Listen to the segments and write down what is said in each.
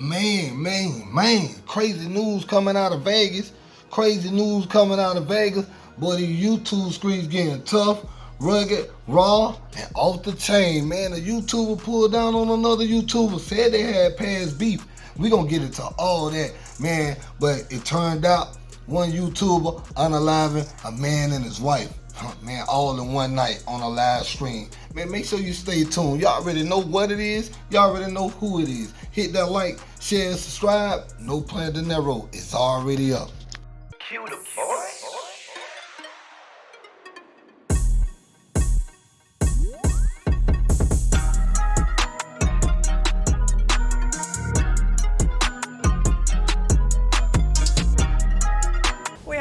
Man, crazy news coming out of Vegas. Crazy news coming out of Vegas. Boy, these YouTube streets getting tough, rugged, raw, and off the chain, man. A YouTuber pulled down on another YouTuber, said they had past beef. We gonna get into all that, man. But it turned out one YouTuber unaliving a man and his wife. Man, all in one night on a live stream. Man, make sure you stay tuned. Y'all already know what it is. Y'all already know who it is. Hit that like, share, and subscribe. NoPlayingDinero is already up. Cue the boy.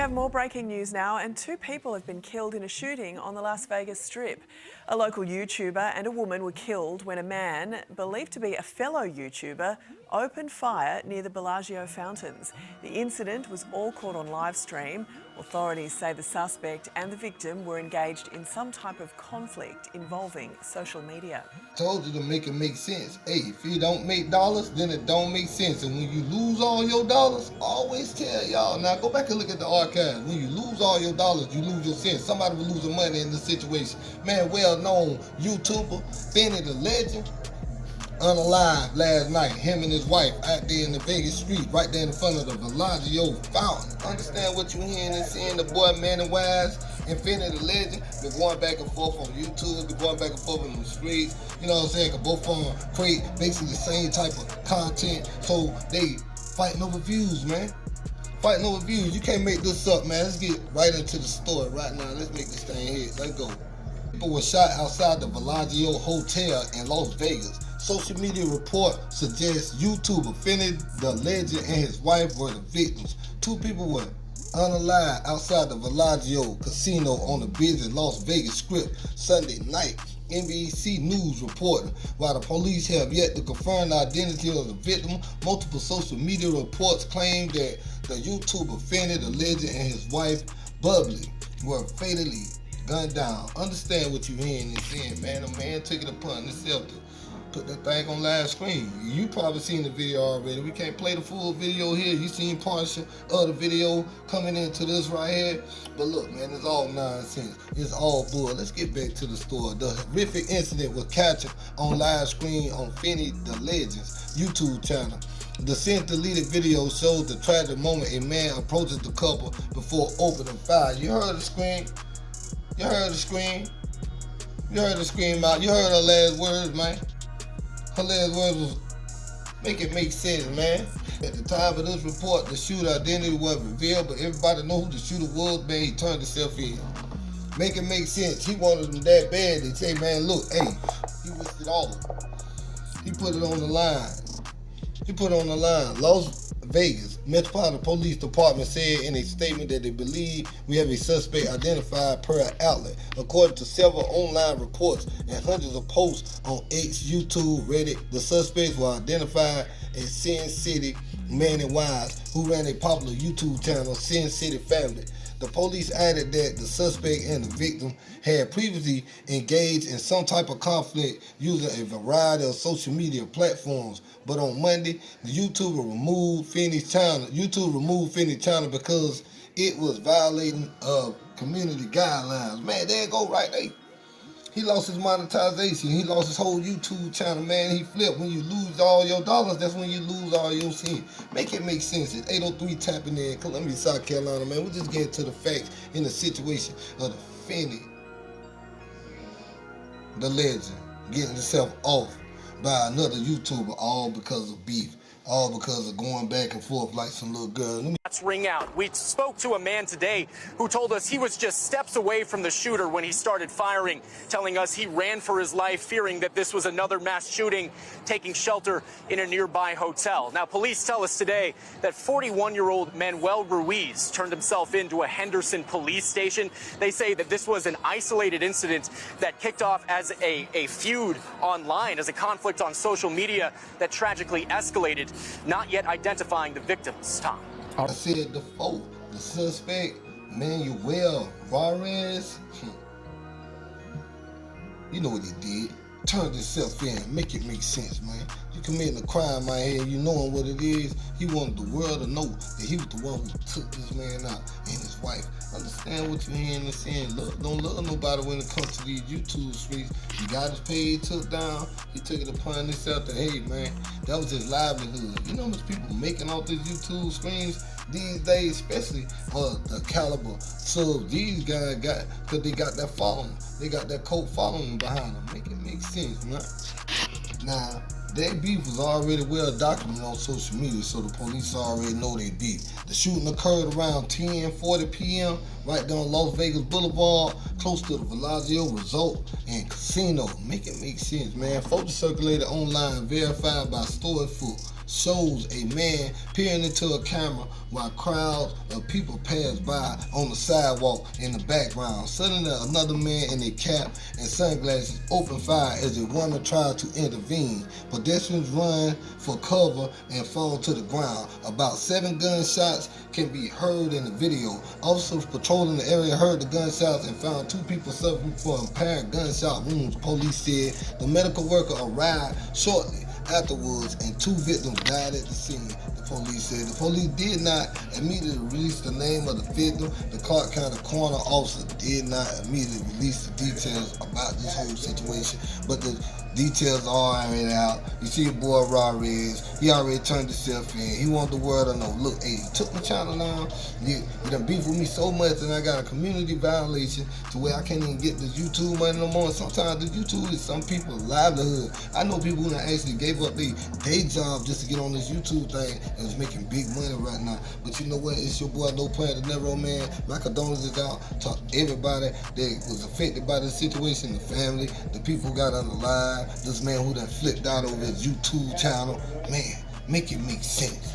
More breaking news now, and 2 people have been killed in a shooting on the Las Vegas Strip. A local YouTuber and a woman were killed when a man, believed to be a fellow YouTuber, opened fire near the Bellagio fountains. The incident was all caught on Livestream. Authorities say the suspect and the victim were engaged in some type of conflict involving social media. Told you to make it make sense. Hey, if you don't make dollars, then it don't make sense. And when you lose all your dollars, I always tell y'all, now go back and look at the archives. When you lose all your dollars, you lose your sense. Somebody was losing money in this situation. Man, well-known YouTuber, Finny Da Legend, unalive last night. Him and his wife out there in the Vegas street, right there in front of the Bellagio fountain. Understand what you hearing and seeing? The boy Manny Wise and Finny Da Legend been going back and forth on YouTube, been going back and forth on the streets. You know what I'm saying? Cause both of them create basically the same type of content. So they fighting over views, man. Fighting over views. You can't make this up, man. Let's get right into the story right now. Let's make this thing hit. Let's go. People were shot outside the Bellagio Hotel in Las Vegas. Social media report suggests YouTuber Finny Da Legend and his wife were the victims. 2 people were unalive outside the Bellagio Casino on the busy Las Vegas Strip Sunday night. NBC News reported. While the police have yet to confirm the identity of the victim, multiple social media reports claim that the YouTuber Finny Da Legend and his wife Bubbly were fatally gunned down. Understand what you're hearing and seeing, man. A man took it upon himself to put that thing on live screen. You probably seen the video already. We can't play the full video here. You seen parts of the video coming into this right here. But look, man, it's all nonsense. It's all bull. Let's get back to the story. The horrific incident was captured on live screen on Finny Da Legend's YouTube channel. The since-deleted video shows the tragic moment a man approaches the couple before opening fire. You heard the scream? You heard the scream? You heard the scream out. You heard her last words, man. Her last words was, make it make sense, man. At the time of this report, the shooter identity was revealed, but everybody know who the shooter was, man. He turned himself in. Make it make sense. He wanted them that bad. They say, man, look, hey, he risked it all. He put it on the line. He put it on the line. Las Vegas Metropolitan Police Department said in a statement that they believe we have a suspect identified per outlet. According to several online reports and hundreds of posts on X, YouTube, Reddit, the suspects were identified as Sin City Manny Wise, who ran a popular YouTube channel, Sin City Family. The police added that the suspect and the victim had previously engaged in some type of conflict using a variety of social media platforms. But on Monday, the YouTuber removed Finny's channel. YouTube removed Finny's channel because it was violating of community guidelines. Man, there you go right there. He lost his monetization. He lost his whole YouTube channel, man. He flipped. When you lose all your dollars, that's when you lose all your sin. Make it make sense. It's 803 tapping in Columbia, South Carolina, man. We're just getting to the facts in the situation of the Finny Da Legend getting himself off by another YouTuber, all because of beef. All because of going back and forth like some little girl. Let's ring out. We spoke to a man today who told us he was just steps away from the shooter when he started firing, telling us he ran for his life, fearing that this was another mass shooting, taking shelter in a nearby hotel. Now, police tell us today that 41-year-old Manuel Ruiz turned himself into a Henderson police station. They say that this was an isolated incident that kicked off as a feud online, as a conflict on social media that tragically escalated, not yet identifying the victims. Tom. I said the suspect, Manuel Ruiz, you know what he did. Turned himself in. Make it make sense, man. You committing a crime, my head, you knowing what it is. He wanted the world to know that he was the one who took this man out and his wife. Understand what you're hearing and saying. Look, don't love nobody when it comes to these YouTube streets. He got his page took down. He took it upon himself that, hey, man, that was his livelihood. You know how much people making off these YouTube screens these days, especially the caliber subs these guys got, because they got that following. They got that cult following behind them. Make it make sense, man. Now, their beef was already well documented on social media, so the police already know they beef. The shooting occurred around 10:40 p.m. right down Las Vegas Boulevard, close to the Bellagio Resort and Casino. Make it make sense, man. Photos circulated online, verified by StoryFoot, shows a man peering into a camera while crowds of people pass by on the sidewalk in the background. Suddenly, another man in a cap and sunglasses opened fire as a woman tried to intervene. Pedestrians run for cover and fall to the ground. About 7 gunshots can be heard in the video. Officers patrolling the area heard the gunshots and found 2 people suffering from apparent gunshot wounds. Police said the medical worker arrived shortly afterwards and 2 victims died at the scene. The police said the police did not immediately release the name of the victim. The Clark County coroner officer did not immediately release the details about this whole situation, but the details are already out. You see your boy Rodriguez, he already turned himself in. He want the world to know, look, hey, you took my channel down, you done beef with me so much and I got a community violation to where I can't even get this YouTube money no more. And sometimes the YouTube is some people's livelihood. I know people who actually gave up their day job just to get on this YouTube thing and is making big money right now. But you know what? It's your boy NoPlayingDinero, man. My condolences out to everybody that was affected by this situation, the family, the people who got unalive, this man who done flipped out over his YouTube channel. Man, make it make sense.